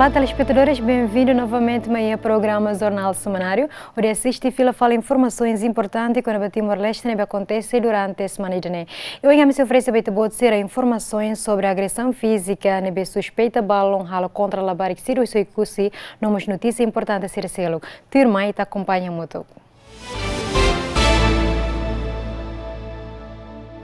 Olá, telespectadores, bem-vindos novamente ao programa Jornal Semanário, onde assiste e fila fala informações importantes quando o Timor-Leste acontece durante a semana. Eu ainda me ofereço a ser informações sobre a agressão física, nebe suspeita balão halo contra a barriga Ciro e Soicusi, nomos notícia importante a ser selo. Turma, te acompanha muito.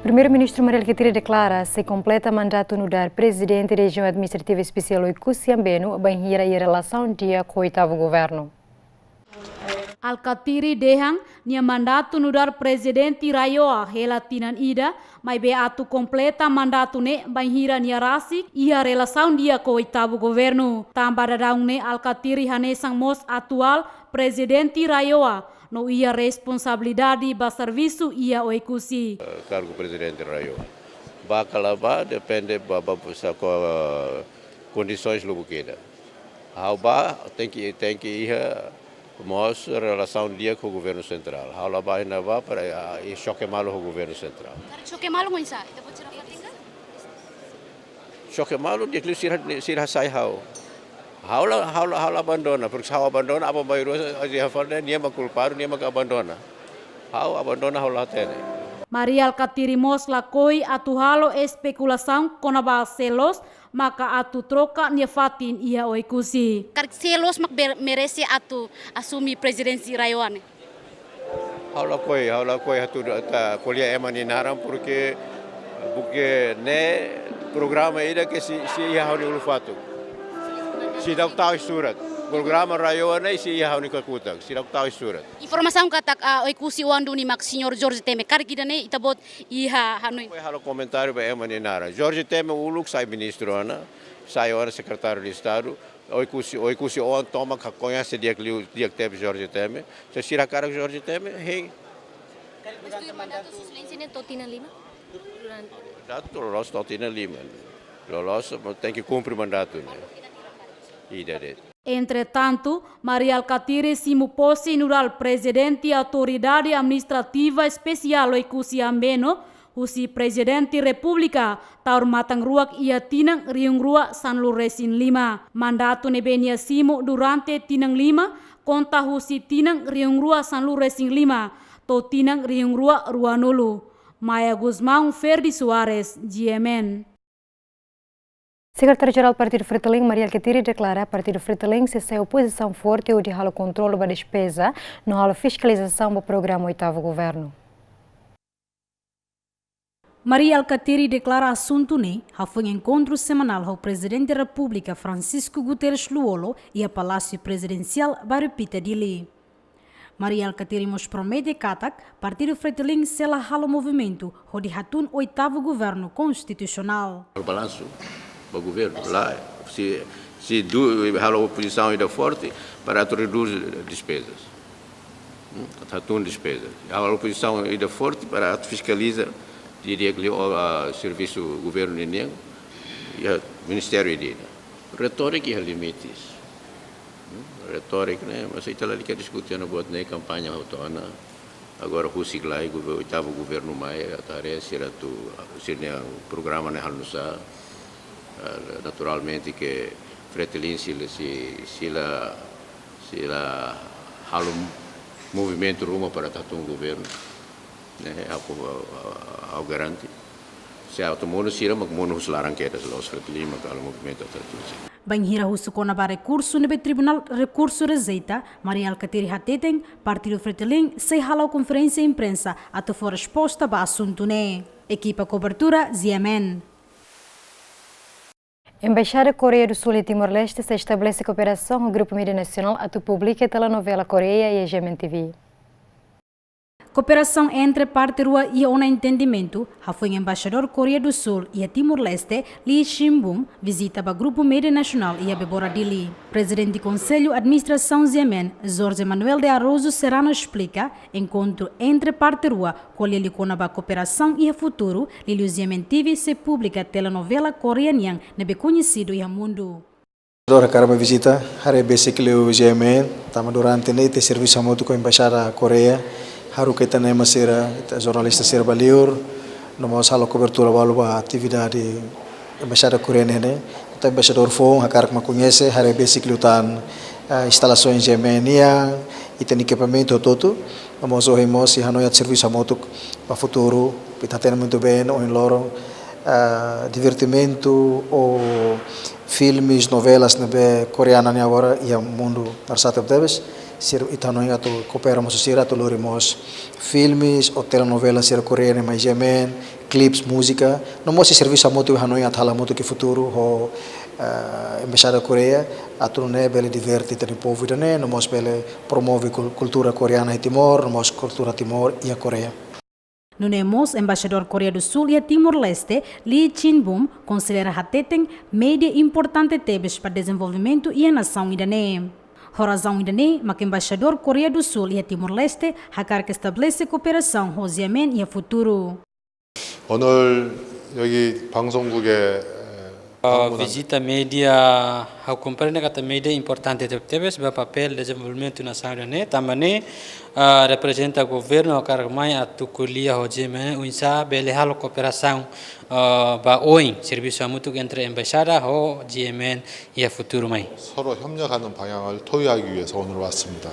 Primeiro-ministro Mariel Alcatiri declara se completa mandato no dar presidente da região administrativa especial Oicusi Ambeno banhira e relação dia com o oitavo governo. Alcatiri dehang nia mandato no dar presidente Raioa relatinan ida, mas beato completa mandato ne banhira nia rasi ia relação dia com o oitavo governo. Tambah dadang ne Alcatiri hanesang mos atual presidente Raioa. No ia responsabilidade ba serviço ia Oicusi. Cargo presidente Raio. Bacalaba depende baba condições lubuqueda. Hauba tem que ir mostra relação dia com o governo central. Hauba ainda vai para choque malo com o governo central. Choque malo com isso? Choque malo dia que sirah sai hau. Haula abandona, porque se hau abandona, apa bairro aja falta dia makulpar, dia abandona. Hau abandona haula tene. Mariel Alcatiri mos lakoi atu halo especulação konaba selos, maka atu troca nia fatin ia Oicusi. Selos mak merece atu assumi presidensi Raioane. Haula koi hatu ta kolia emani naram porque ne programa ida que se ia hau ni ulfatu. Si dak tahu surat. Programa Raioane si ia hau ni kakutang. Si dak tahu surat. Informação katak Oicusi wandu ni mak senhor Jorge Temer kargidane itabot iha hanui. Foi halo comentário ba emani nara. Jorge Temer uluk sai ministro ana, sai ora secretário de estado. Oicusi on toma que conhece dia que teve Jorge Temer. Se sira cara Jorge Temer, hey. Mandato suspensi Totina Lima. Mandato lolos Totina Lima. Lolos tem que cumprir mandato, né? Entretanto, Mariel Alcatiri simu posi nural presidente autoridade administrativa especial Oicusi Ambeno, husi presidente República, taur matang ruak ia tinang riung ruak Sanlu Resin 5. Mandato nebenia simu durante tinang 5, konta husi tinang riung ruak Sanlu Resin 5, to tinang riung ruak Ruanulu. Maya Guzmão, Ferdi Soares, GMN. Secretário-Geral do Partido Fretilin, Mariel Alcatiri, declara que o Partido Fretilin se sai oposição forte ao de halo controle da despesa no halo fiscalização do programa oitavo governo. Mariel Alcatiri declara assunto ne foi encontro semanal ao presidente da República Francisco Guterres Luolo e a Palácio Presidencial Barupita Dili. Mariel Alcatiri nos promete katak Partido Fretilin sela halo movimento o de hatun oitavo governo constitucional. O balanço o governo lá se a oposição ainda forte para reduzir despesas, atun despesas. A oposição ainda forte para fiscalizar diria que o serviço governo ninguém e o ministério dele. Retórica e limites. Retórica, né? Mas aí lá que discutir na boa né campanha autona. Agora o siglai o oitavo governo mai atare será tu o programa né halusa. Naturalmente que Fretilin se la halo movimento rumo para tanto governo, né? Ao garante. Se automono sira magmono huslarang queda los Fretilin magalo movimento tanto. Banhira husukona ba recurso nebe Tribunal Recurso Receita, Mariel Alcatiri hateten Partido Fretilin se halau conferência imprensa ato for resposta ba assunto ne. Equipa cobertura ZMN. Embaixada Coreia do Sul e Timor-Leste se estabelece cooperação com o Grupo Mídia Nacional atu publica a telenovela Coreia e a GMTV. Cooperação entre parte rua e um entendimento, foi o embaixador Coreia do Sul e a Timor-Leste, Lee Shin-bum, visita o Grupo Mídia Nacional e a Bebora Dili. Presidente do Conselho Administração Zemen, Jorge Manuel de Arrozo Serrano explica encontro entre parte rua, colhe com a cooperação e o futuro, Lili Zemen TV se publica telenovela coreana, nebe conhecido e a mundo. Dora karma visita, hari basically o Zemen, tama durante nete serviço moto com a embaixada Coreia. Haru kita nem masira jornalista ser baliur, numa sala cobertura balu ba atividade embaixada coreana né, até embaixador Fong, a cara que me conhece, a basically tem instalações de emenia e tem equipamento todo. Vamos ouvimos e Hanoi de serviço a moto para o futuro, está tendo muito bem, ou em Loro, divertimento ou filmes, novelas coreana agora e o mundo narsata deves. Ita Hanoi atu cooperamos sira atu lorimos filmes ou telenovelas sira coreana mais Yemen, clips, música. Não mostra serviço a moto Hanoi atala moto que futuro ho embaixada Coreia atu ne bele diverti tani povo idane, não mostra bele promove cultura coreana em Timor, não mostra cultura Timor e a Coreia. No Nemos, embaixador Coreia do Sul e Timor-Leste, Lee Chin-bum, considera Hateten média importante tebes para desenvolvimento e a nação idane. Horazão idane, mas embaixador Coreia do Sul e Timor-Leste, hakar que estabelece cooperação com o Yemen e a futuro. 오늘 여기 방송국에 visita média ao compreender que a média importante teve o papel de desenvolvimento nacional né também representa o governo a carmai a tuculia o Yemen o insa bele halo cooperação ba oin serviço mútuo entre embaixada o Yemen e a futuro mai 서로 협력하는 방향을 토의하기 위해서 오늘 왔습니다.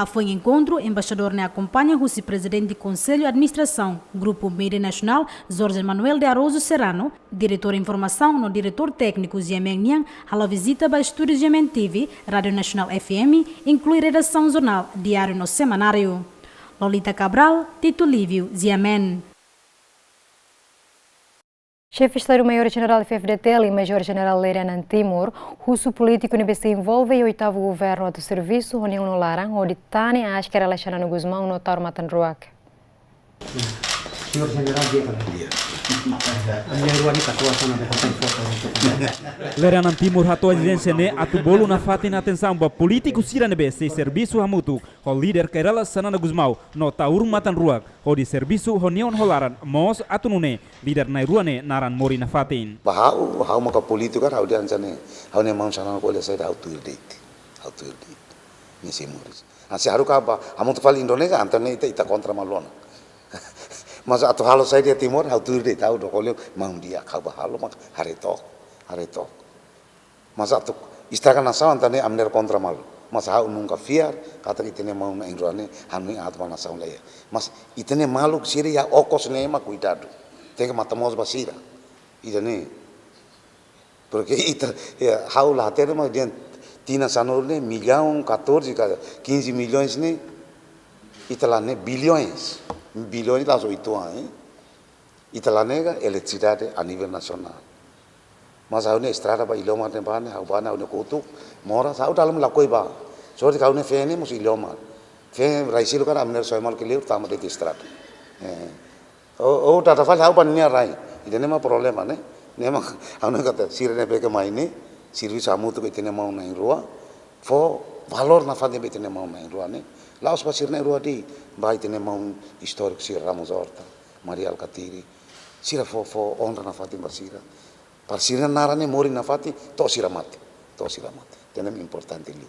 Foi em encontro, embaixador ne acompanha o presidente do Conselho de Administração, Grupo Média Nacional, Jorge Manuel de Araujo Serrano, diretor de informação no diretor técnico Yemen Niang, a visita para estúdios Yemen TV, Rádio Nacional FM, inclui redação jornal, diário no semanário. Lolita Cabral, Tito Lívio, Yemen. Chefe Estado-Maior-General do FFDT e Major-General Leiranan Timor, russo político que se envolve em 8º governo do serviço, onde não larang, onde Tani acho que relaciona no Guzmão, no Tauro Matanruak. Senhor General, dia. Leiranan Timor hato agência ne atubolo na fatin atenção ba político sira nebe se serviço hamutu o líder Kerala Sanana Guzmau no Tauro Matanruak o di serviço honion holaran mos atunune líder Nairuane naran mori na fatin. Hau maka político kan hau dian sana hau ne mau sana ko le sai hau tu date ni simuris. Asi haru ka ba hamu tu fal Indonesia antane ita kontra malona. Mas atu halo saya dia Timor hau tu date hau do ko le mau dia ka ba halo mak haretok. Mas atu istrakan nasa antane amner kontra mal. Mas hau nunca fiar kata itene mau na Indonesia hanu atma nasa le. Mas itene maluk siri ya okos ne ma cuidado. Tem que matamos basira. Idane porque hau lá ter mas dia tina sanor ne milhão 14 15 milhões ne itala ne bilhões lá so itu itala nega eletricidade a nível nacional. Mas hau ne estrada ba iloma ne ba ne hau ba na ne kutu mora hau dalam lakoi ba. Sorte hau ne fene mus iloma. Fe raisilo kan amner soimal ke liu tama de estrada. Tata fal hau ban nia rai. Idane ma problema ne. Nema anu kata sirene peke maine serviço amutu que tem mau na rua fo valor na fade que tem mau na rua ne laos pa sirne rua di vai tem mau histórico sir Ramos Horta Maria Alcatiri sira fo honra na fade basira par sirne narane mori na fade to siramate tem importante ali.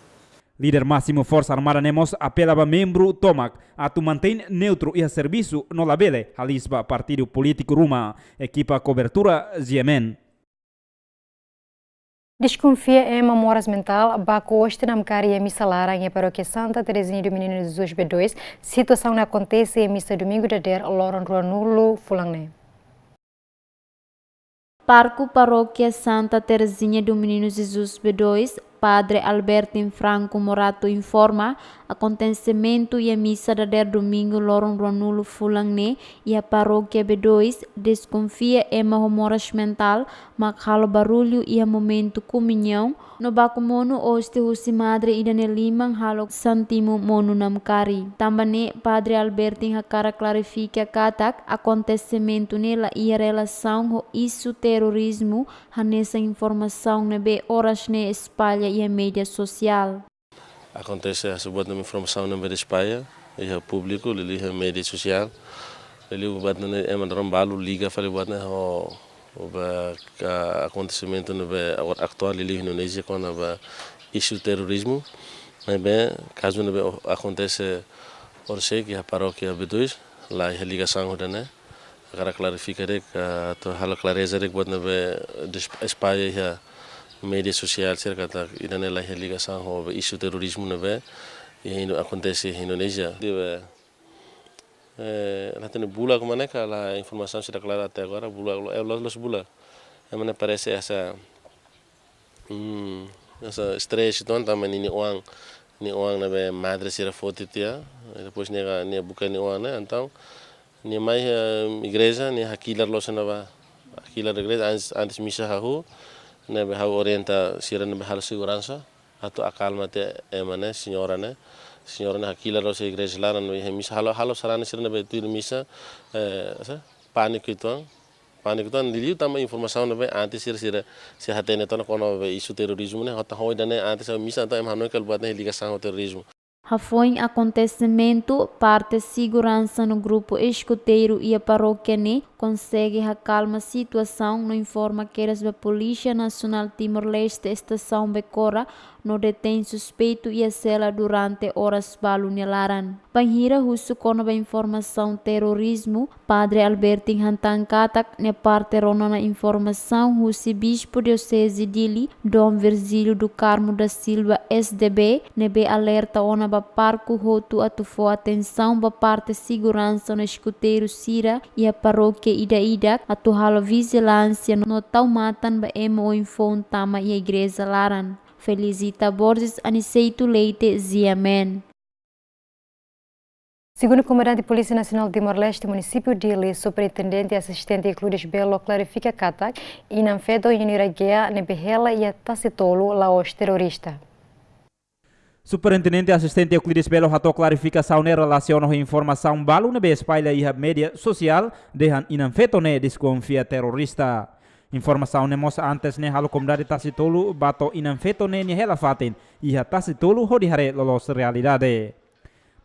Líder máximo Força Armada Nemos apelava membro Tomac a tu mantém neutro e a serviço no labele Halisba partido político Ruma equipa cobertura Yemen. Desconfia em memórias mental, Baco hoje na Mcari e Missa Lara em Paróquia Santa Teresinha do Menino Jesus B2, situação não acontece em Missa Domingo de Der, Loron Ruanulo, Fulangne. Parco Paróquia Santa Teresinha do Menino Jesus B2, Padre Alberto Franco Morato informa acontecimento e a missa da der domingo Loron Ruanulo Fulangne e a paróquia B2 desconfia em memórias mental, makhalo barulho e a momento comunhão no baco mono hoste husi madre idane limang halo santimo mono namkari. Tambane Padre Alberto hakara clarifica katak acontecimento nela e a relação com isso terrorismo nessa informação nebe horas ne espalha e a mídia social. Acontece a sebuah informação na mídia espalha e o público ali a mídia social ali o batna é mandar balu liga fale batna o acontecimento no atual ali na Indonésia com a isu terrorismo mas bem caso não acontece por sei que a paróquia B2 lá a ligação né Agora clarifica atau hal clareza buat nabe Espanha ya media sosial cercata idane la ligação com isu terorismo nabe e acontece em Indonésia. Nanti bula kemana kalau informasi sudah kelar até agora bula los bula. Mana parece essa stress itu também ni uang nabe madre sira foto dia depois ni bukan ni uang então ni mais igreja ni hakilar los nava hakilar igreja antes misa hahu nabe hau orienta sira nabe hal segurança atau acalmate emane senhora hakilar los igreja lá no misa halo sarana sira nabe tu misa pânico itu diliu também informação nabe antes sira se hatene tona kono isu terorismo ne hota hoi dane antes misa então emano que buat ligação ao terrorismo. Foi acontecimento parte segurança no grupo escoteiro e a paróquia ne consegue acalmar a situação, no informa que a Polícia Nacional Timor-Leste estação Becora no detém suspeito e a cela durante horas balunelaran. Banhira husu kono ba informação terrorismo, Padre Albertin Hantang Katak ne parte rona na informação husi Bispo Diocese Dili, Dom Virgílio do Carmo da Silva SDB, ne be alerta ona ba parco hotu atufo atenção ba parte segurança no escoteiro Sira e a paróquia Ida atu halo vigilância no taumatan ba emo infon tama e a igreja laran. Felicita Borges, Aniceito Leite, Ziamen. Segundo o comandante de Polícia Nacional de Timor-Leste, município de Dili, superintendente e assistente Cludes Belo clarifica Katak e não fedo em Iragea, Nebehela e a Tacitolo, laos terrorista. Superintendente assistente Euclides Belo hato clarificação em relação à informação balu na espalha e a mídia social dehan inanfeto ne desconfia terrorista. Informação nemos antes ne halo comunidade Tacitolo bato inanfeto ne hela faten e a Tacitolo hodihare lolos realidade.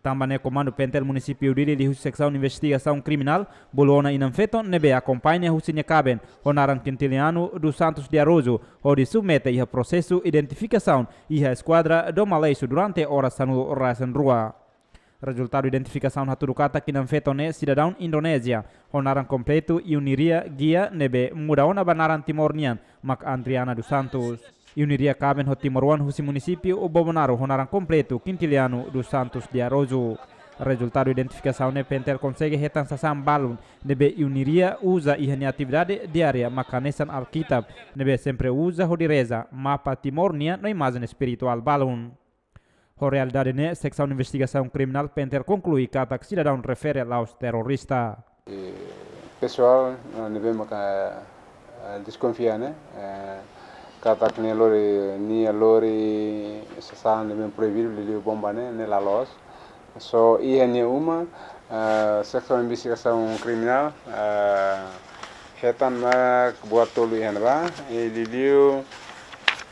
Também comando pentel município de secção de investigação criminal bolona inanfeto nebe acompanha husinya caben honaran quintiliano dos Santos de Arrozo onde submete a processo identificação e a esquadra do Malaysia durante horas sanu rasen rua. Resultado identificação haturukata kinanfeto ne cidadão Indonésia honaran completo e uniria guia nebe mudaona banaran Timor-Nian mak Andriana dos Santos. Uniria caben ho Timoruan husi município o Bobonaro honaran completo quintiliano dos Santos de Arrozo. Resultado identificação ne pentel consegue retan sasam balun nebe uniria usa ihani atividade diária makanesan alkitab nebe sempre usa ho direza mapa Timor-Nian no imagem espiritual balun. A realidade ne secção de investigação criminal pentel conclui que a cidadão refere aos terroristas. Pessoal, nebe maka desconfia né. Katak ne lori sasaan nebe proibir beli bomba ne la los. So ihanya uma secção de investigação criminal hetan ma buat tolu ihanba liliu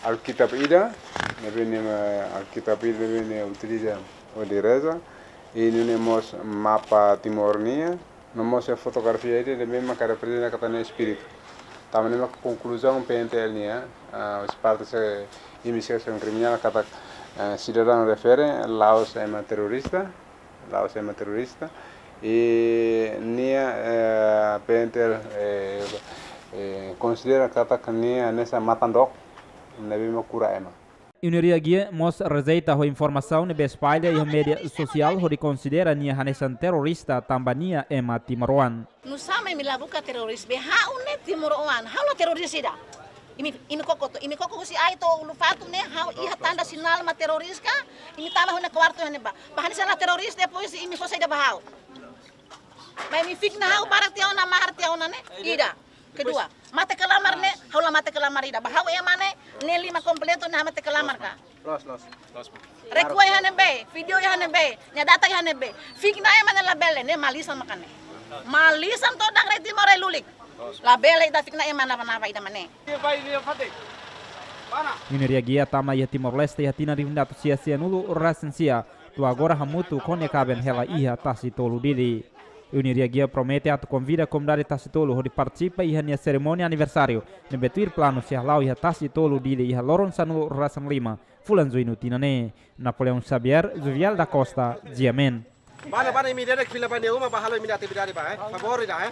alkitab ida nebe alkitab ida nebe utiliza o direza e nemos mapa Timor-Nia nemos fotografia ida nebe ma cara presente katane espírito. Também uma conclusão PNTL nia as partes de investigação criminal katak cidadão refere Laos é uma terrorista e nia PNTL considera katak nia nessa matandok nabi makura ema. Uniria guia mos rejeita a informação nebe espalha e a mídia social onde considera nia hanesan terrorista tambania ema Timor-Wan. Nusama milabuka teroris be haune Timor-Wan halo teroris ida. Ini koko si ai to ulufatu ne hau iha tanda sinal ma teroris ka ini tama hona kwarto hane ba bahani sana teroris depois ini fosa ida bahau. Mai mi fikna hau barak tiau na mahar tiau na ne ida. Kedua, mate kelamar ne, haula mate kelamar ida. Bahau ya mane, ne 5 kompleto na mate kelamar ka. Los. Rekua ya be, video ya be, nya data ya be. Fikna ya mane labele ne malisan makane. Malisan to dak reti more lulik. Labele ida fikna ya mana apa ida mane. Uniria guia tama ia Timor-Leste ia tina rivindato sia nulu rasensia. Tu agora hamutu konya caben hela iha Tacitolo dili. Uniria guia promete a convida a comunidade Tacitolo onde participa e a cerimônia aniversário. Nebetuir plano se halau e Tacitolo dile e Loron Sanu Rasan Lima. Fulanzuino Tinane. Napoleão Xavier, Juvial da Costa, Ziamen. Bana imediata que fila bandeira uma barra imediata atividade vai. Favor ida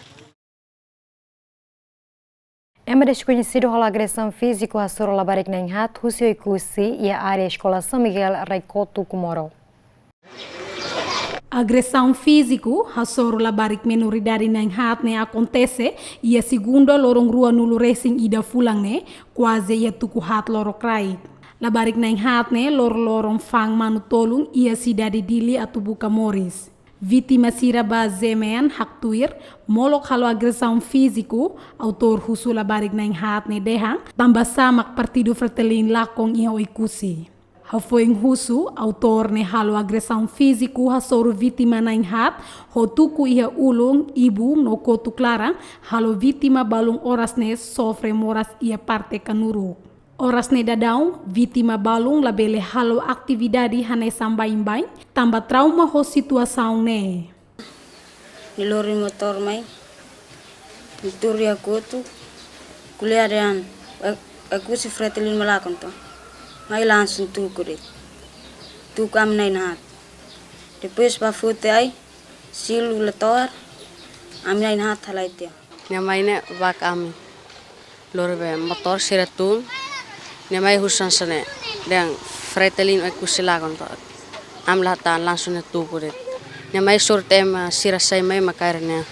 É desconhecido a agressão física a Soro Labarik Nenhat, Husio Ikusi e a área Escola São Miguel Raicoto Kumoro. Agressão física a Soro Labarik minoridade Nenhat ne acontece e a segunda lorong rua nulu racing ida fulang ne quase ia tuku hat loro krai. Labarik Nenhat ne lorong fang manu tolong ia cidade dili atu buka Moris. Vítima Siraba Zemen Haktuir, molok halo agressão físico, autor Husu Labarik Nenhat ne dehang, tambah samak Partido Fretilin lakong iha oikusi. Hafoing Husu, autor ne halo agressão físico, hasoro vítima Nenhat, hotuku iha ulung, ibu no kotu klarang, halo vítima balung oras ne sofre moras ia parte kanuru. Oras ne dadau, vítima balung labele halo atividade hane sambaimbai, tambah trauma ho situação ne. Nilori motor mai, nituri aku tu, kuliah dan aku si Fretilin melakon tu, mai langsung tu kulit, tu kami nainhat. Depois bafute ai, silu letor, ami nainhat halai dia. Namanya bak ami, lori be motor siratum. Namai husan sene dan Fretilin aku silakan tu amlatan langsung itu kulit namai surtem sirasai mai makarnya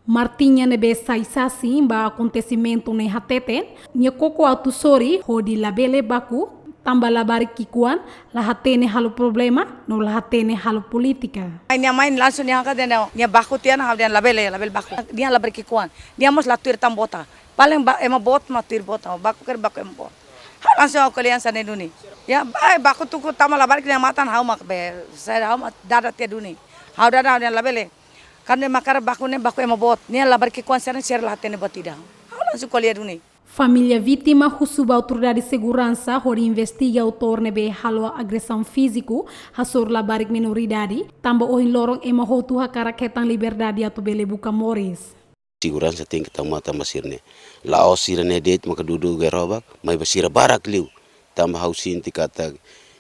Martinha nebe saisasi ba acontecimento ne hateten nya koko atu sori hodi labele baku tambah labarik kikuan lahatene halu problema no lahatene halu politika Nya main langsung nya kada nya baku tian dan label baku dia labarik kikuan dia mos latuir tambota paling ema bot matur bota baku ker baku emo langsung aku lihat sana duni. Ya, baku tuku tamal labarik yang matan hau mak be. Saya hau dadat ya duni. Hau dadat yang labele. Karena makar baku ne baku emo bot. Nia labarik kuan sana share lahatene bot tidak. Hau langsung aku lihat duni. Família vítima husuba autoridade de segurança hori investiga autor nebe halo agressão físico hasor labarik minoridade tambah ohin lorong ema hotu hakara ketang liberdade atu bele buka Moris. Segurança tem que tomar masirne. Lá o sirene det maka dudu gerobak, mai basira barak liu. Tamba hausin tikata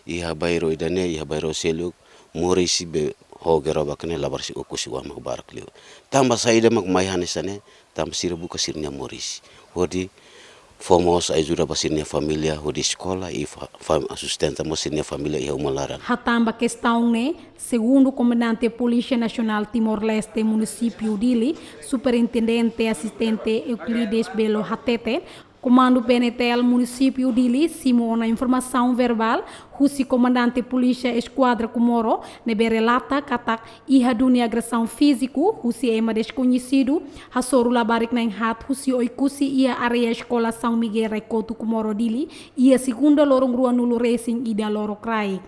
iha bairo idane iha bairo seluk morisi be ho gerobak ne labar si okusi wa mak barak liu. Tamba saida mak mai hanesane, tamba sira buka sirnya morisi. Hodi fomos ajuda basirnya familia hodi sekolah e assistenta basirnya familia e umalaran. Hatamba questão ne, segundo comandante Polícia Nacional Timor-Leste município Dili, superintendente assistente Euclides Belo Hatete, comando PNTL município Dili, simona informação verbal, husi comandante Polícia Esquadra Comoro, nebe relata katak iha dunia agressão físico, husi ema desconhecido, hasoru labarik Nenhat, husi oikusi ia area Escola São Miguel Raicoto Comoro Dili, ia segunda lorong rua nulu racing ida loro krai.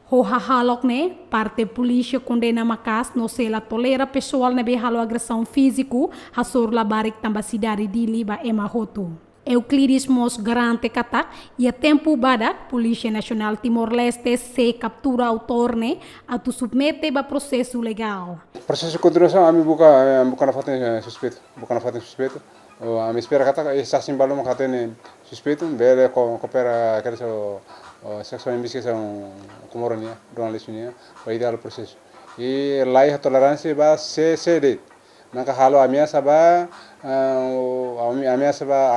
Ho hahalok ne, parte polícia condena makas no sela tolera pessoal nebe halo agressão físico, hasor labarik tambah cidade Dili ba ema hotu. Euclides Mos garante katak, ia tempo badak, Polícia Nacional Timor-Leste se captura autor ne, atu submete ba processo legal. Processo de continuação, a mim bukan na faten suspeito, a mim espera katak, essa simbalo mak katen suspeito, bele coopera aquela sexual investigação comoronia, jornalistia, para ideal processo. E lá a tolerância vai ser naka halo ameaça ba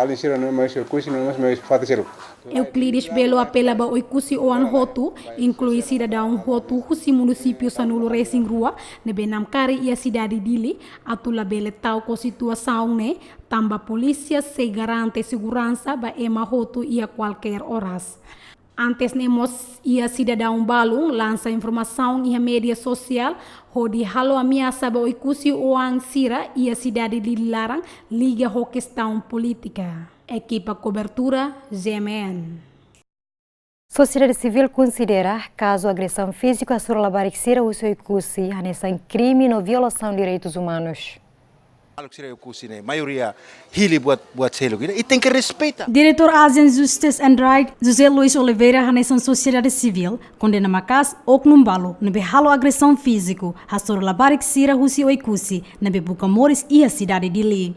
alisira no mais kusi no mais fatiselo. Euclides Belo apela ba oikusi oan hotu, inclui cidadão hotu husi município Sanulu Racing Rua, nebe namkari ia cidade Dili, atu labele tau ko situação ne, tamba polícia se garante segurança ba ema hotu ia qualquer horas. Antes nemos ia cidadão balung lança informação ia mídia social hodi halo ameaça ba oikusi oang sira ia cidade dilarang liga ho questão política. Equipa cobertura GMN. Sociedade civil considera caso agressão física a Soro Labarik Sira uso ikusi hanesan crime no violação de direitos humanos. Maioria hili buat selo e tem que respeitar. Diretor Asian Justice and Right José Luiz Oliveira hanesan sociedade civil condena makas oknum balo nebe halo agressão físico a Soro Labarik Sira husi oikusi nebe buka Moris e a cidade de Dili.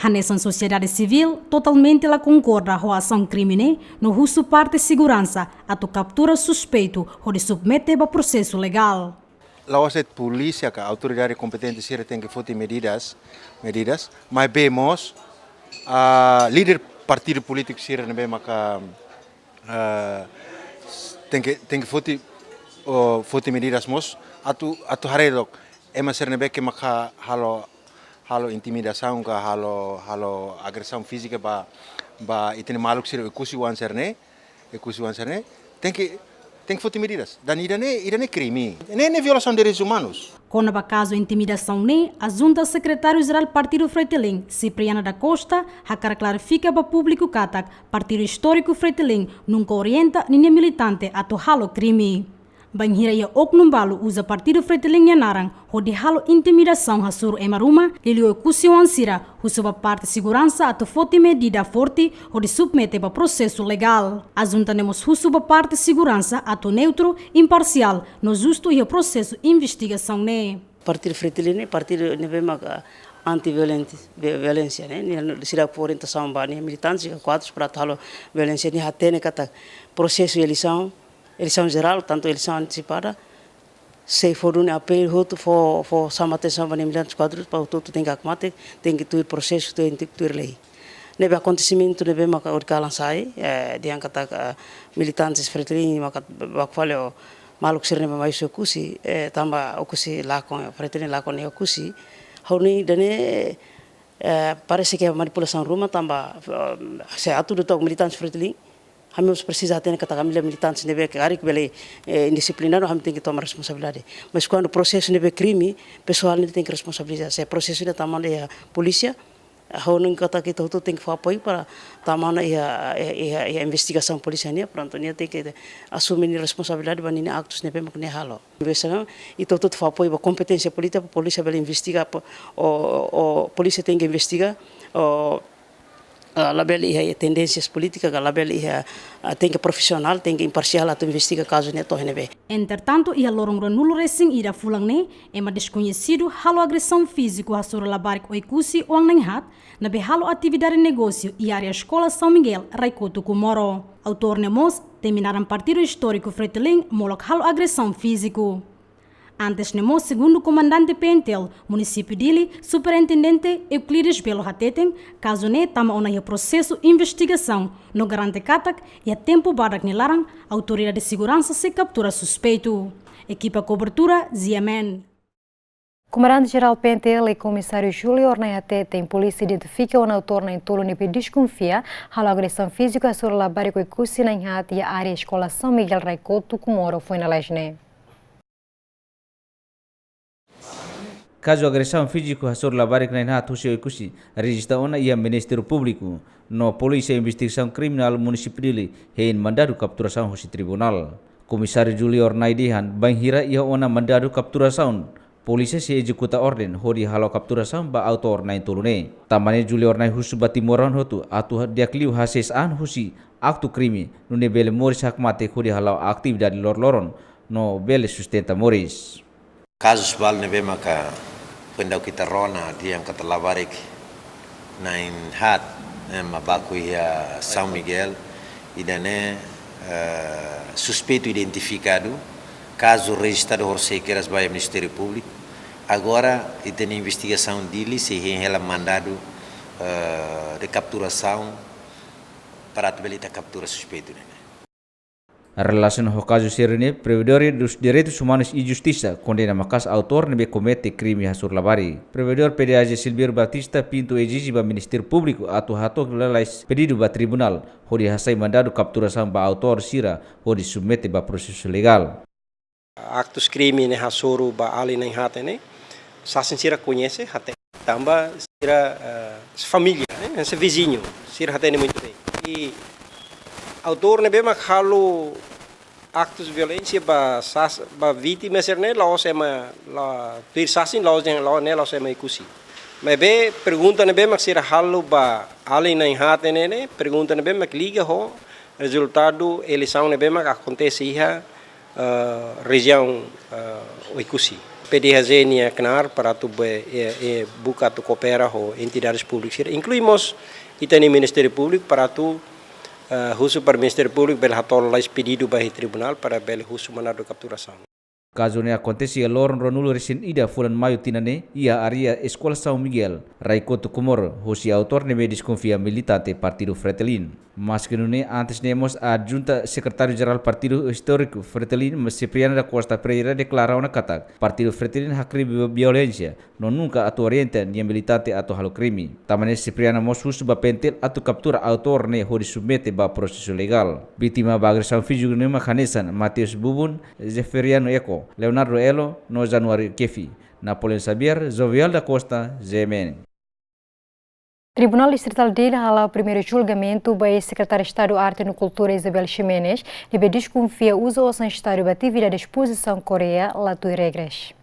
Hanesan sociedade civil totalmente la concorda com a ação crime no russo parte segurança ato captura suspeito ou de submete a processo legal. Lawaset polícia, a autoridade competente tem que fazer medidas, mas vemos líder partido político sira nebe maka tem que foti medidas mos atu haredok ema ser nebe que maka halo intimidação ka halo agressão física ba itene maluk sira ekusi wan serne tem que foti medidas dan idane crime nem violação de direitos humanos. Com o caso intimidação, a junta secretário-geral Partido Fretilin, Cipriana da Costa, a clarifica para o público que Partido Histórico Fretilin nunca orienta nem militante a torralo crime. Banhira e Oknumbalo usa Partido Fretilin e Narang, onde halo intimidação a sur emaruma, lhe o cussio ansira, usa parte segurança a forte medida forte, onde submete para processo legal. A junta nemos usa parte segurança a neutro, imparcial, no justo e o processo investigação ne. Partido Fretilin, partido nevema anti-violência, né? Sira por orientação ba ni militância quadros para tal violência ni hatene kata processo de eleição geral, tanto eleição antecipada, se for um apelo for sama atenção para militantes quadros para tudo tem que acomate, tem que ter processo, tem que ter lei. Nebe acontecimento nebe maka orgalan sai, dia kata militantes Fretilin maka bakfalho maluk sirne mai sokusi, tamba okusi lakon Fretilin lakon e okusi, hauni dane parece que a manipulação ruma tamba se atudo to militantes Fretilin. Kami precisa ter kata kami militantes nebe que hari bele indisciplinado kami tem que tomar responsabilidade. Mas quando o processo nebe crime, pessoal não tem que responsabilizar. Se processo de tamanho a polícia, a não kata que todo tem que fazer apoio para tamanho a investigação policial né, pronto, né tem que assumir responsabilidade para nini actos nebe mak ne halo. Investigação e todo faz apoio para competência política, para polícia bele investigar, o polícia tem que investigar, label ia tendências políticas, label ia tem que profissional, tem que imparcial a investigar caso neto nebe. Entretanto, ia lorong nulo racing ira fulang ne, ema desconhecido halo agressão físico a sur labarik oikusi o anghat, na be halo atividade negócio e área escola São Miguel, Raicoto Kumoro. Autor nemos terminaram partido histórico Fretilin, molok halo agressão físico. Antes nemo, segundo o comandante Pentel, município dele, superintendente Euclides Belo Hateten, caso ne tama ona o processo investigação, no garante katak e a tempo barak nilarang, autoridade de segurança se captura suspeito. Equipa cobertura, Ziamen. Comandante-Geral Pentel e Comissário Júlio Ornaiate tem polícia identifica o autor na entolo nipe desconfia a agressão física sobre a barico e cusi na inhat e a área escola São Miguel Raicoto Kumoro foi na Lesne. Caso agressão física sobre a barico na inhat Hussein Kusi registra ona ia Ministério Público no Polícia Investigação Criminal Município dele hein mandado capturação Hussein Tribunal. Comissário Júlio Ornaidihan banhira ia ona mandado capturação. Polisi se executa ordem hori halo capturação ba autor na intolune. Tamane Júlio Ornai husu batimoran hotu atu diakliu hases an husi aktu crime no nebele moris hakmate hori halo atividade lor-loron no bele sustenta moris. Kasus bal nebe maka pendau kita rona dia yang kata labarik nain hat mabaku ya São Miguel idane suspeito identificado caso registrado por sequeras by Ministério Público agora e tem investigação dele se ela mandado de capturação para a captura suspeito. A relação com o caso serene, Provedor dos Direitos Humanos e Justiça condena makas autor nebe comete crime hasur labari. Provedor PDAG Silvio Batista Pinto exige ao Ministério Público atu lalais pedido ba tribunal hori hasai mandado capturação ba autor sira hori submete ba processo legal. Actos crime ne hasuru ba ali nem hate ne sasin sira conhece até tamba sira família né esse vizinho sira hate ne muito bem e autor ne bem makhalo actos de violência ba vítima ser ne lao sema la ter sasin lao ne lao sema ikusi mas be pergunta ne bem mak sira halo ba ali nem hate ne pergunta ne bem mak liga ho resultado eleição ne bem mak acontece ia região Oikusi. PDAG ni kenar para tu buka tu coopera ho entidades públicas. Incluímos itani Ministério Público para tu husu para Ministério Público bel hatol lais pedido by tribunal para bel husu mandado capturação. Caso ne acontece a Loron Ronulo recém ida fulan maio tinane ia area Escola São Miguel, Raicoto Comoro, hoje autor neme desconfia militante Partido Fretilin. Mas que nune antes nemos a junta secretário-geral Partido Histórico Fretilin, Cipriano da Costa Pereira declara una kata Partido Fretilin hakri violência, non nunca atu orienta ni militante atu halo crime. Tamane Cipriano mosus ba pentel atu captura autor ne hori submete ba processo legal. Vítima ba agressão física ne Macanesan, Mateus Bubun, Zeferiano Eco, Leonardo Elo, no Januário Kefi, Napoleão Sabier, Jovial da Costa, GMN. Tribunal Distrital de hala o primeiro julgamento by secretário de Estado Arte e Cultura Isabel Ximenes, deve desconfia uso o Estado da atividade de exposição Coreia lá do regras.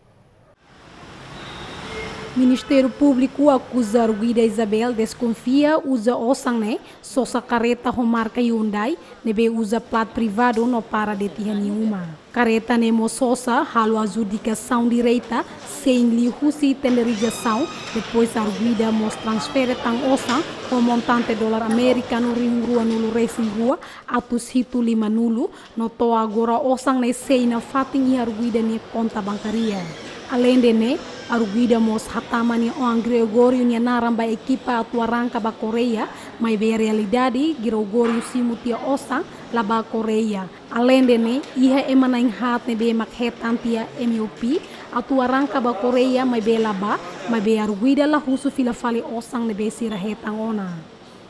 Ministério Público acusa Arguida Isabel desconfia usa osang só sa careta com marca Hyundai nebe usa plat privado no para detihan nenhuma. Careta nemo sosa halo adjudicação direita sem lhe husi tenderização depois Arguida mos transfere tang osang com montante dólar americano ring rua nulu racing rua atus hitu 5 nulu no to agora osang ne sei na fating Arguida ni conta bancaria. Além de Arguida mos hatamani o Gregorio ni naramba equipa atua ranca ba Coreia, mas be realidade Gregorio simutia osang la ba Coreia. Além de iha emana hat ne be makhetantia MUP atua ranca ba Coreia, mas be laba, mas be Arguida la husu fila fali osang ne be sira hetang ona.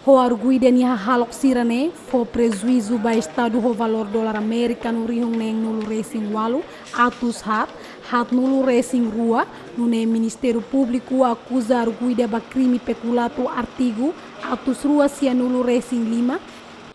Ho Arguida ni halok sirane fo prejuízo ba estado ho valor dólar americano rihung neng nulu racing walu atus hat nulu racing rua nune Ministério Público acusa Arguida ba crime peculato artigo atus rua sia nulu racing 5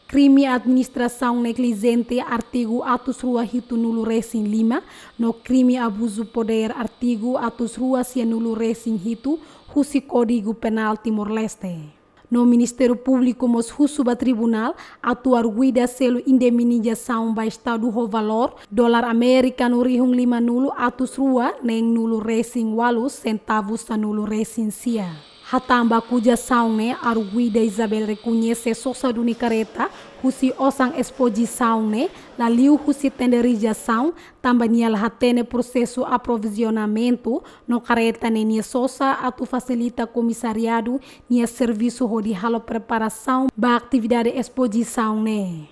crime administração negligente artigo atus rua hitu nulu racing 5 no crime abuso poder artigo atus rua sia nulu racing hitu husi Código Penal Timor-Leste. No Ministério Público mos husuba tribunal atu Arguida selo indemnização ba estado ho valor dólar americano rihung 5 nulu atus rua neng nulu racing 8 centavos sa nulu racing sia. Hatamba cuja saune Arguida Isabel reconhece sosa duni careta husi osang exposição ne la liu husi tenderização tamba nial hatene processo aprovisionamento no careta ne nia sosa atu facilita comissariado nia serviço ho di halo preparação ba atividade exposição ne.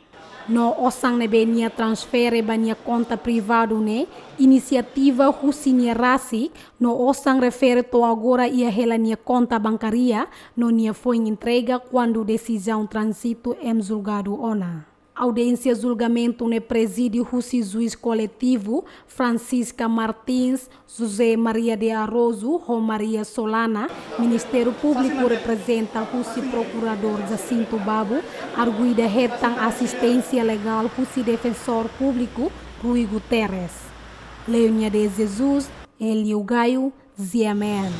No osang ne be nia transfere ba nia conta privado ne inisiativa husi nia rasi no osang refere to agora ia hela nia conta bancaria no nia foi entrega quando decisão transito em julgado ona. Audiência julgamento ne presídio husi juiz coletivo Francisca Martins, José Maria de Arrozo, Maria Solana, Ministério Público representa husi procurador Jacinto Babu, Arguida hetang assistência legal husi defensor público Rui Guterres. Leonia de Jesus, Elio Gaio, Ziamen.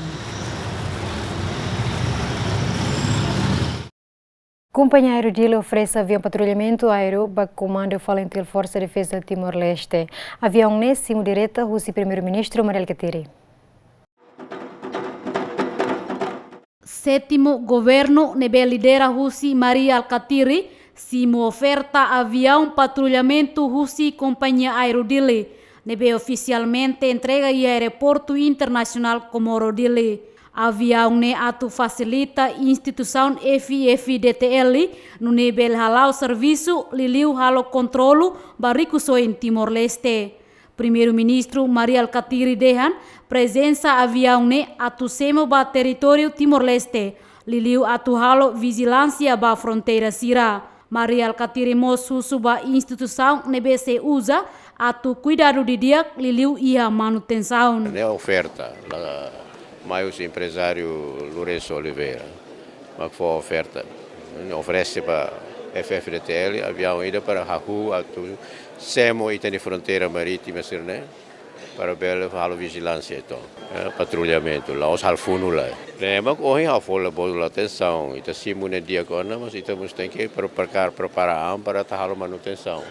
Companheiro dele oferece avião patrulhamento aéreo para comando Valentil Força de Defesa de Timor-Leste. Avião nesse direta o primeiro-ministro Mariel Katiri. Sétimo governo nebe lidera Husi Maria Alkatiri, simo oferta avião patrulhamento Husi Companhia Aero dele, nebe oficialmente entrega e aeroporto internacional Comoro dele. Avião ne atu facilita instituição FIFDTL no nível halau serviço liliu halo controlo bariku soin Timor-Leste. Primeiro-ministro Mariel Katiri dehan presença avião ne atu semo ba território Timor-Leste liliu atu halo vigilância ba fronteira sira. Mariel Katiri mosu suba instituição nebe se usa atu cuidado de dia liliu ia manutenção. É oferta mais o empresário Lourenço Oliveira, mas foi oferta, oferece para FFDTL, avião ida para Hahu, Semo e tem fronteira marítima, né? Para ver a vigilância então, patrulhamento, lá os halfuno lá. Lembra que hoje a folha boa atenção, então se muda dia agora, mas estamos tem que preparar para a manutenção.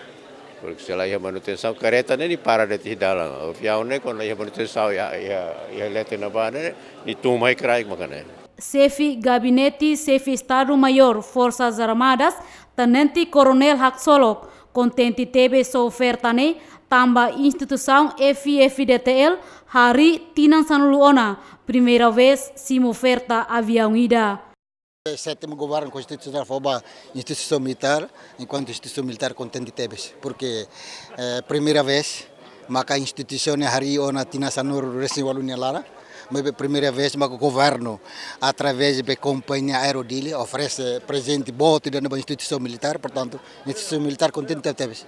Porque se lá ia manutenção, careta nem para de te dar lá. O avião nem quando ia manutenção ia leite na banda, nem toma e crai macane. Chefe Gabinete, Chefe Estado-Maior Forças Armadas, Tenente Coronel Haksolok, contente teve sua oferta ne, tambah instituição FFDTL hari tinang sanuluona, primeira vez sim oferta avião ida. Sétimo governo constitucional foi a instituição militar, enquanto instituição militar contente tebes, porque primeira vez maka instituição hari ona tina sanur resi walunia lara, mas primeira vez maka governo através da companhia Aerodili oferece presente bote dentro da instituição militar, portanto instituição militar contente tebes.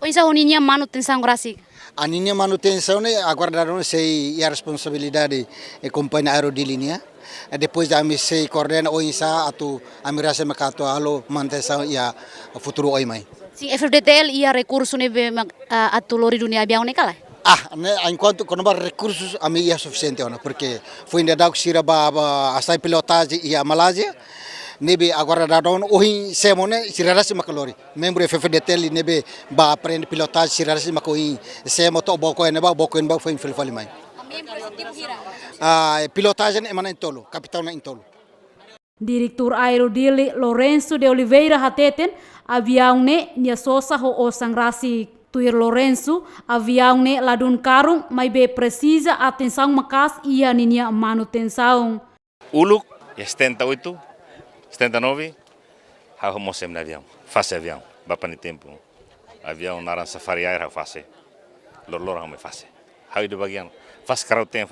Hoje a uninha manutenção grasi. A linha manutenção aguardaram se a responsabilidade da companhia Aerodili. Depois da missão coordena o insa atau amirase makato alo manutenção e a futuro oi mai. Sim, FFDTL ia recurso nebe atau lori dunia avião ne kala. Enquanto quando recursos a mim é suficiente ona, porque foi ainda dado sira ba asai pilotagem e a Malásia. Nebe agora daron ohin semone sirarasi makalori. Membro FFDTL nebe ba aprende pilotagem sirarasi makoi semo to boko ene ba foi infilfali mai. Pilotagem emana intolo, capitão na intolo. Diretor Aerodili Lourenço de Oliveira hateten avião ne nia sosa ho osang rasi. Tuir Lourenço avião ne ladun karung mai be precisa atenção makas ia ninia manutenção. Uluk 78, 79, hau mosem na avião, fase avião, bapani tempo. Avião naran safari air hau fase, lor hau me fase. Hau itu bagian, fase karauten.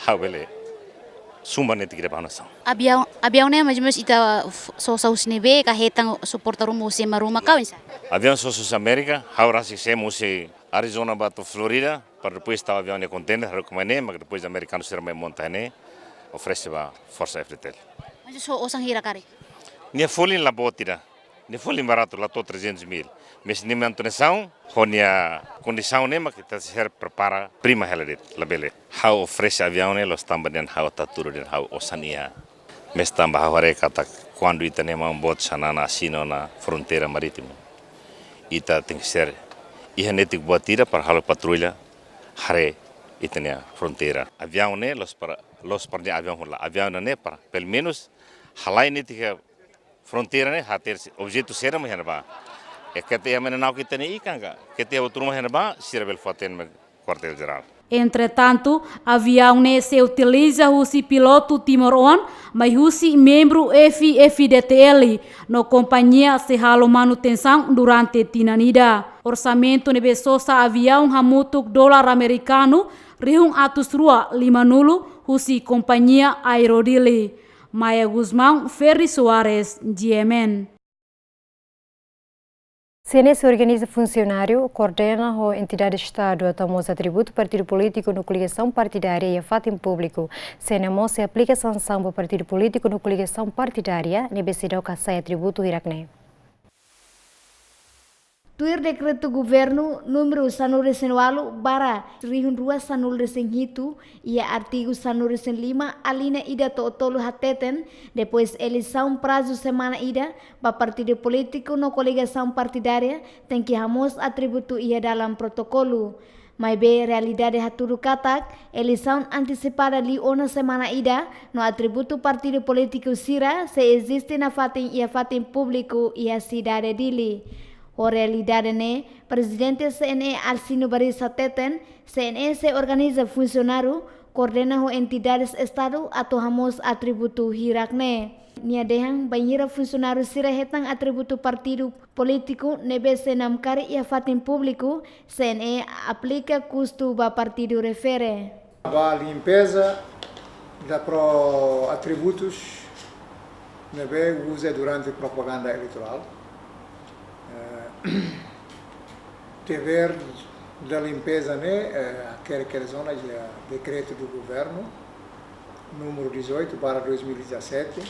Hau bele, sumba neti kira panasan. Avião ne mas ita sosa usine be kahetang suportaru musim maruma kau insa. Avião sosus América, hau rasi se musi Arizona bato Florida, para depois tá avião ne container, recomendei, mas depois americano será me montane, oferece ba força FDTL. Mas so osang hira kari. Nia folin la botira, nia folin barato la to 300.000. Mas ni manutenção, honia condição ne mas kita ser prepara prima heladet la bele. Hau oferece avião ne los tamba den hau taturo den hau osania. Mas tamba hare kata quando ita ne ma bot sanana sino na fronteira marítima. Ita tem que ser ihanetik botira para halo patrulha hare itania fronteira. Avião ne los para avião hola. Avião ne para pelo menos halai ne tika fronteira ne hater objeto sera me ba. É que tem a menina que tem aí canga, que tem outro mais ba, sirve o faten me quartel geral. Entretanto, avião ne se utiliza o piloto Timor-On, mas o membro FFDTL no companhia se halo manutenção durante tinanida. Orçamento ne besosa avião hamutuk dolar americano, rihung atus rua 50 husi companhia Aerodili. Maya Guzmão, Ferri Soares, GMN. CNE organiza funcionário, coordena a entidade de Estado a tomar atributo partido político no coligação partidária e a fato em público. CNE se aplica sanção para partido político no coligação partidária, nebesidão que sai atributo irakne. Tuir decreto governo número sanul resenualo bara 32 sanul resenhitu e artigo sanul resen 5 alinea ida tolo hateten depois eleição prazo semana ida ba partido político no coligação partidária tem que ramos atributo ia dalam protokolo. Mas be realidade haturu katak eleição antecipada li ona semana ida no atributo partido político sira se existe na fatin ia fatin público e a cidade dili. O realidade ne, presidente CNE Alcino Barisa Teten, CNE se organiza funcionário, coordena o entidades Estado atau hamos atributo hirakne. Nia dehang banhira funcionário sira hetang atributo partido político nebe senamkari ia fatin público, CNE aplica custo ba partido refere. A limpeza da pro atributos nebe usa durante propaganda eleitoral. Dever da limpeza, né, aquela zona de decreto do governo, número 18/2017,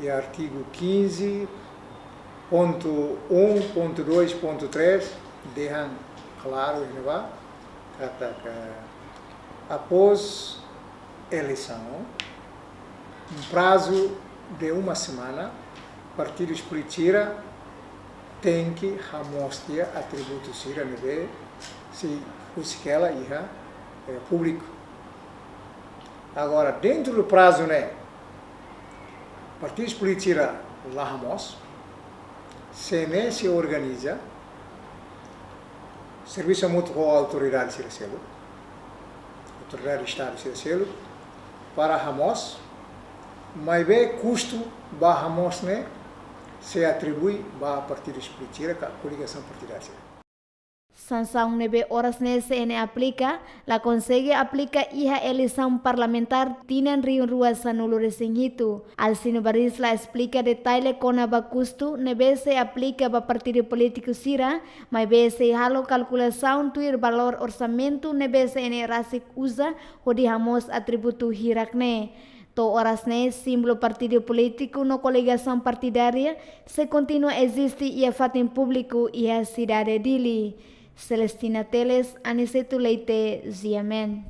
e artigo 15.1.2.3, deixam claro, que após eleição, um prazo de uma semana, partidos políticos tem que mostrar atributos sira nebe se usquela iha público. Agora dentro do prazo né, partidos políticos lá ramos, CNE se organiza, serviço muito com a autoridade de selo, autoridade de Estado de selo, para Ramos, mas bem custo para Ramos né se atribui para partidos políticos, a coligação partidária. Sanção nebe horas nesse ene aplica, la consegue aplica iha eleição parlamentar tinan rio rua sanulo resenhitu. Alcino Barisla explica detalhe com a custo nebe se aplica para partido político sira, mas be se halo calculação tuir valor orçamento nebe se ene rasik usa hodi hamos atributo hirakne. To horas ne símbolo partido político no coligação partidária se continua existe e a fato público e a cidade dili. Celestina Teles, Aniceto Leite, Ziamen.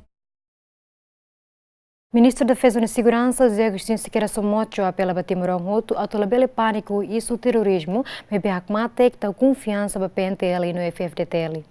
Ministro da Defesa e Segurança, Zé Agostinho Siqueira Somocho, apela para Timor-Leste a tolerar pânico e o terrorismo, mas bem que está confiança para PNTL e no FFDTL.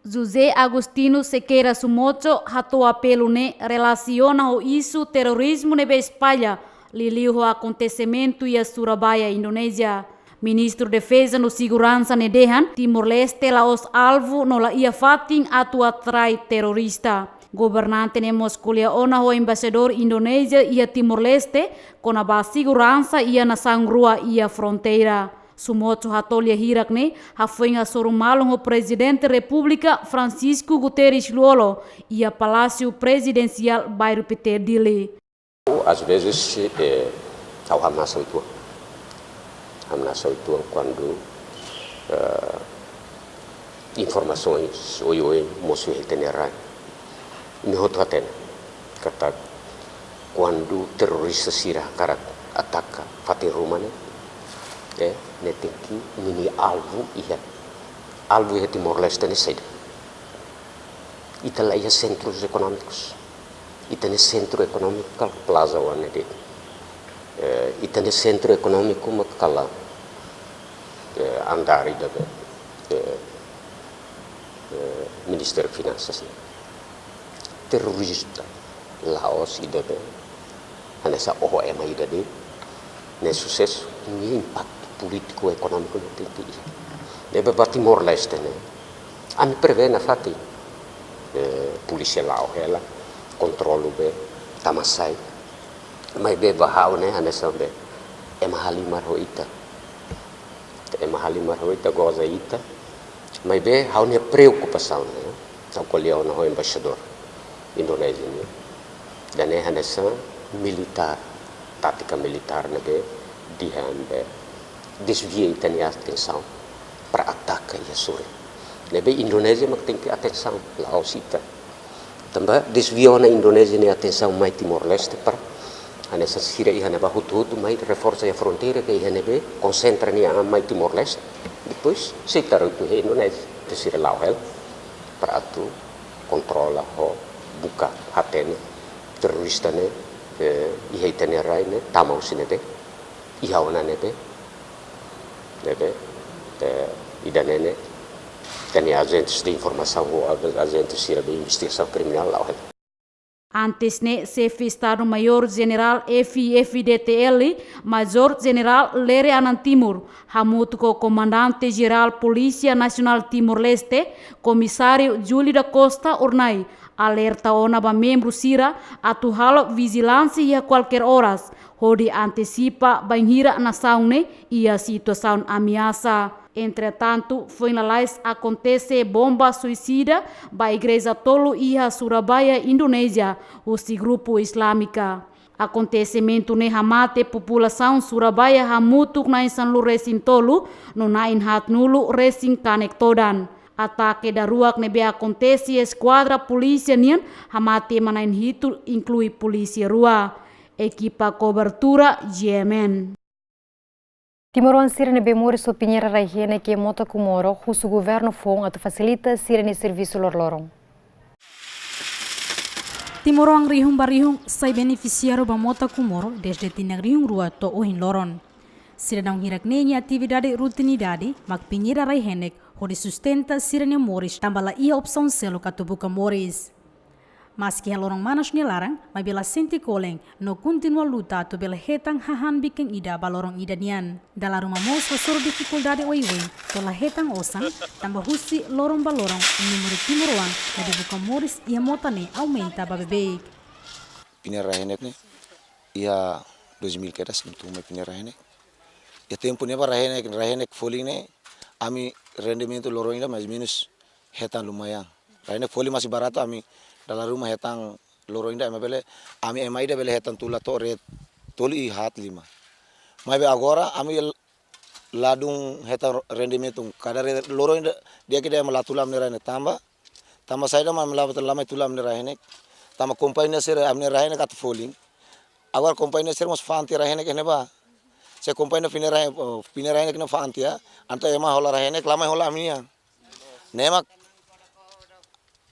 José Agostinho Siqueira Somocho hatou apelo ne relaciona o isso terrorismo nebe espalha liliu o acontecimento e a Surabaya, Indonésia. Ministro da Defesa e Segurança nedehan Timor-Leste laos alvo no la ia fatin atu atrai terorista. Governante nemos kulia ona ho embaixador Indonésia ia Timor-Leste com a base segurança ia na sangrua ia fronteira. Sumoto hatolia hirak ne hafuinga sorumalong o presidente República Francisco Guterres Luolo ia Palácio Presidencial bairro Peter Dili. Às vezes ao Hamas itu quando informações oi mosu itinerário ni hoto atena kata quando terrorista sira karat ataka fatin rumane neteki nini alvo ia Timor-Leste ne saída itala ia centros econômicos itane centro econômico plaza one de itane centro econômico makala andar ida Ministério de Finanças terrorista Laos ida anessa OM ida de ne sucesso ni impacto político econômico no tempo deve para Timor-Leste né a me prevê na fati polícia Lao ela controlo be tamasai mas be bahau né anessa be emahalimar hoita goza ita mas be hau ne preocupação né então colheu no embaixador Indonésia né dan né anessa militar tática militar né be dihan be desvia itani atenção para ataque e sore lebe Indonésia mak tem que atenção Laos ita também desviou na Indonésia ne atenção mai Timor-Leste para anessa sira ihane ba hutu mai reforça a fronteira que ihane be concentra ni a mai Timor-Leste depois se taruh tu Indonésia te sira Laos para tu controla ho buka hatene terorista ne ihe itane rai ne tamau sine be ihauna ne be lebe idanene tem agentes de informação ou agentes de investigação criminal lá. Antes ne chefe Estado-Maior General FFDTL, Major General Lere Anand Timur, hamutu ko Comandante Geral Polícia Nacional Timor-Leste, Comissário Júlio da Costa Ornai, alerta ona ba membro sira atu halo vigilância e a qualquer horas, hodi antecipa banhira na saune e a situação ameaça. Entretanto, foi na lais acontece bomba suicida ba igreja tolo iha Surabaya, Indonésia, o grupo islâmica. Acontecimento ne hamate população Surabaya hamutuk na San Resin tolo no nain hat nulu resin kanektodan. Ataque da ruak nebe acontece esquadra polícia nian hamate manain hitu inclui polícia rua. Equipa cobertura GMN. Timor sirene bemori so Pinheira Raihene que mota kumoro husu governo fon atu facilita sirene serviço lorloron. Timorong rihung barihung sai beneficiário ba mota kumoro desde tinag rihung rua to ohin loron. Sirene hirak nenya atividade rutinidade mak Pinheira Raihene hodi sustenta sirene moris tambala ia opção selo katubuka moris. Maski halorong manas nilarang, mas bela senti koleng, no continua luta tu bela hetang hahan bikin ida balorong ida nian. Dalam rumah mos hasur dificuldade oi-oi, tola hetang osang, tambah husi lorong balorong, numero timuruan, na dibuka moris ia motane aumenta babebek. Pinerahenek ne, ia 2000 keras untuk mai pinerahenek. Ya tempo ne ba rahenek foli ne, ami rendimento lorong ida mais minus hetan lumayan. Rahenek foli masih barato ami dalam rumah hetang lorong ida bele ami emai ida bele hetang tula to red toli hat 5. Mai be agora ami ladung hetang rendimento kadar lorong ida dia kita melatulam ne rahenek tambah saya dah melabat lama tulam ne rahenek tambah kompannya sir amne rahenek at foli. Agora kompannya sir mas fanti rahenek ne ba. Se kompannya pinerahenek ne fanti ya. Anta ema hola rahenek lama hola amia. Nemak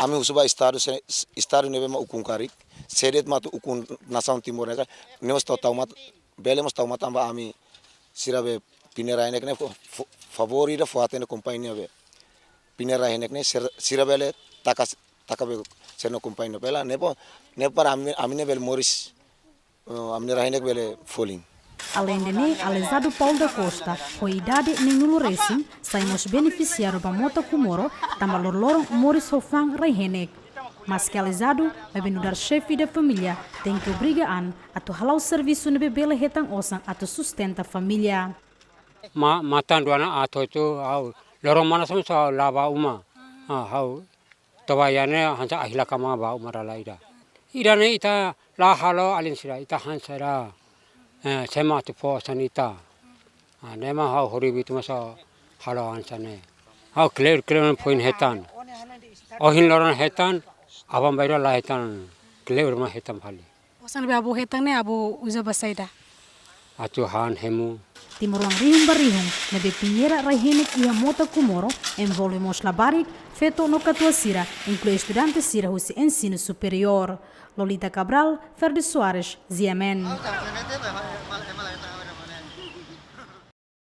ami usuba estado nebe ma ukun karik sedet matu ukun nasaun timur neka neos tau mat bele mos tau matamba ami sirabe pinerahenek ne favori da fuatene kompannya be pinerahenek ne sirabele takabe serno kompannya bela ne para amine bel moris amne rahenek bele foling. Além de ne, Alezado Paulo da Costa, com idade nem nulo racing, saímos beneficiário da moto Kumoro, também lorong Moris Hofang Rehenek. Mas que Alezado, vai benudar chefe da família, tem que obrigar a tu halau serviço na bebele hetang osang a tu sustenta a família. Matan duana atau itu, lorong mana sama so laba uma, tawayane hansa ahila kama ba umara laida. Ida ne ita la halo alin sira ita hansara. Sema tu po sanita, nema hau hori bitu masa halawan sana. Hau clear point hetan, ohin loran hetan, abang bayar lah hetan, clear mah hetan bali. Osan be abu hetang ne abu uza basaida. Atu han hemu. Timuruang rihung barihung, nebe pinheira Rehenek ia mota Kumoro, envolvemos labarik, feito no katua sira, inclui estudantes sira husi ensino superior. Lolita Cabral, Ferdi Soares, Ziamen.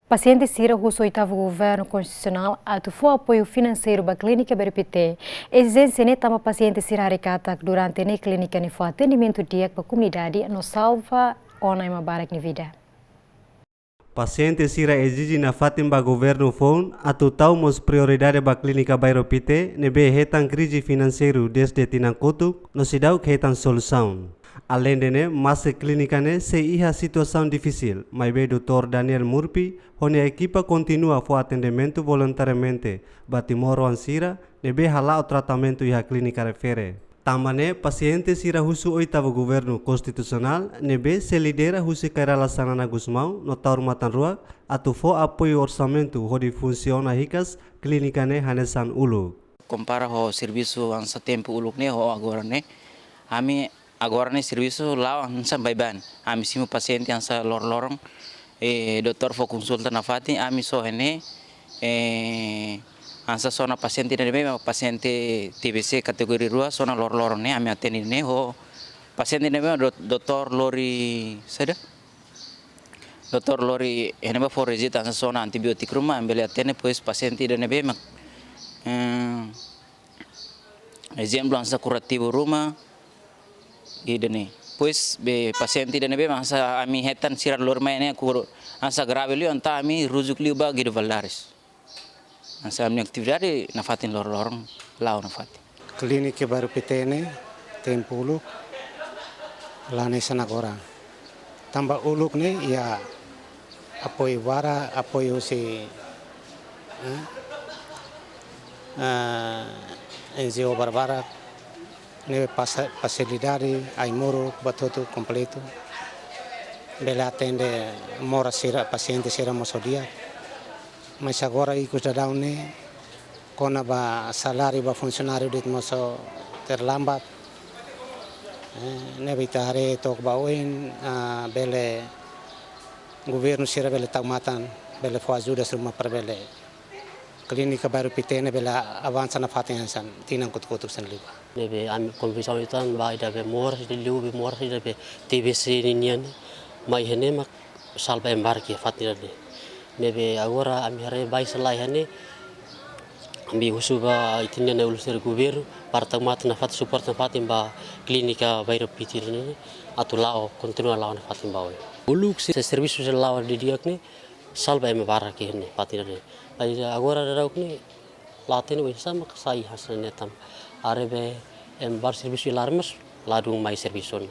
Paciente Sira Russo, oitavo governo constitucional, atufou apoio financeiro para a clínica BRPT. Exigência ne tama paciente Sira Aricata durante a clínica ne foi atendimento dia para a comunidade no salva ona ima barak ni vida. Paciente Sira exige na Fatimba governo phone atu taumos prioridade ba clínica BRPT nebe hetan crise financeiro desde tinangkutuk no sidau hetan solução. Além de ne, mas clínica ne se iha situação difícil, mas be Dr. Daniel Murphy, onde a equipa continua o atendimento voluntariamente, batimoro ansira, nebe hala o tratamento iha clínica refere. Tamane, paciente Sira Husu oitavo governo constitucional, nebe se lidera Husi Kairala Sanana Gusmau, no taur matan ruak, atu fo apoio orçamento hodi funciona hikas, clínica ne hanesan ulu. Compara ho serviço ansa tempo uluk ne ho agora ne serviço lá ansa baiban. Ami simu paciente ansa lorong doktor fo konsulta na fati ami so hene ansa sona paciente ne be paciente TBC kategori 2 sona lorong ne ami ateni ne ho paciente ne be doktor lori sada doktor lori hene ba for resita ansa sona antibiotik rumah ambele atene pois paciente ne be mak exemplo ansa curativo rumah idene pois be paciente idene be ansa ami hetan sirar lor maine kur ansa grave liu anta ami rujuk liu ba gido valares ansa ami atividade na fatin lorong lao na fatin clínica BRPT ne tempo uluk lane sana orang tambah uluk ne ya apoio vara apoio si NGO Barbara ne facilidade aimoro batoto completo bele atende mora sira paciente sira mosodia mas agora ikut dadau ne kona ba salário ba funcionário dit moso terlambat ne bitare tok bawen bele governo sira bele taumatan bele fo ajuda suma para bele clínica BRPT ne bela avança na fatin san tinang kutuk san liba nebe am konfisau itan ba ida be mor si liu be mor si be TBC nian mai hene mak salba embarki fatin nebe agora am hare bai salai hane Kami husuba itinnya na ulusir governo para tamat na fat support na fatin ba klinika Bairo Piti ni atu lao continua lao na fatin ba. Uluk se serviço de lao de dia ni salva me barra que ni fatin ni. Aí agora darau ni laten o sama sai hasan netam. Arebe em bar serviço alarmas ladung mai serviço.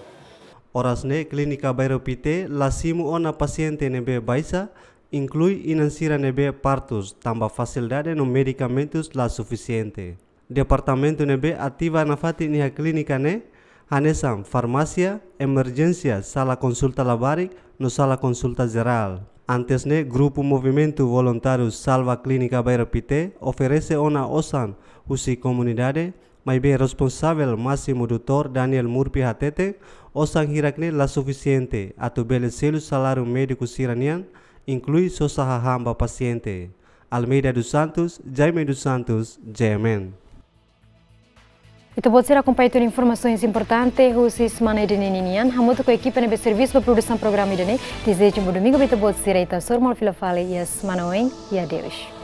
Orasne Clínica Bairo Pite lasimu ona paciente nebe baisa inclui inansira nebe partos tamba facilidade no medicamentos la suficiente. Departamento nebe ativa na fati niha clínica ne hanesam farmácia, emergência, sala consulta labarik no sala consulta geral. Antes ne grupo movimento voluntário Salva Clínica Bairo Pite oferece ona osan usi comunidade mas bem responsável máximo doutor Daniel Murpi Hatete osan hirakne la suficiente atubele selo salário médico siranian inclui sosahahamba paciente. Almeida dos Santos, Jaime dos Santos, GMN. Então, pode ser acompanhado de informações importantes, o semana de Ninian, hamuto com a equipe de serviço para produção do programa de Desejo um bom domingo, pode ser aí, tá, Sormal Filafale, e a semana e adeus.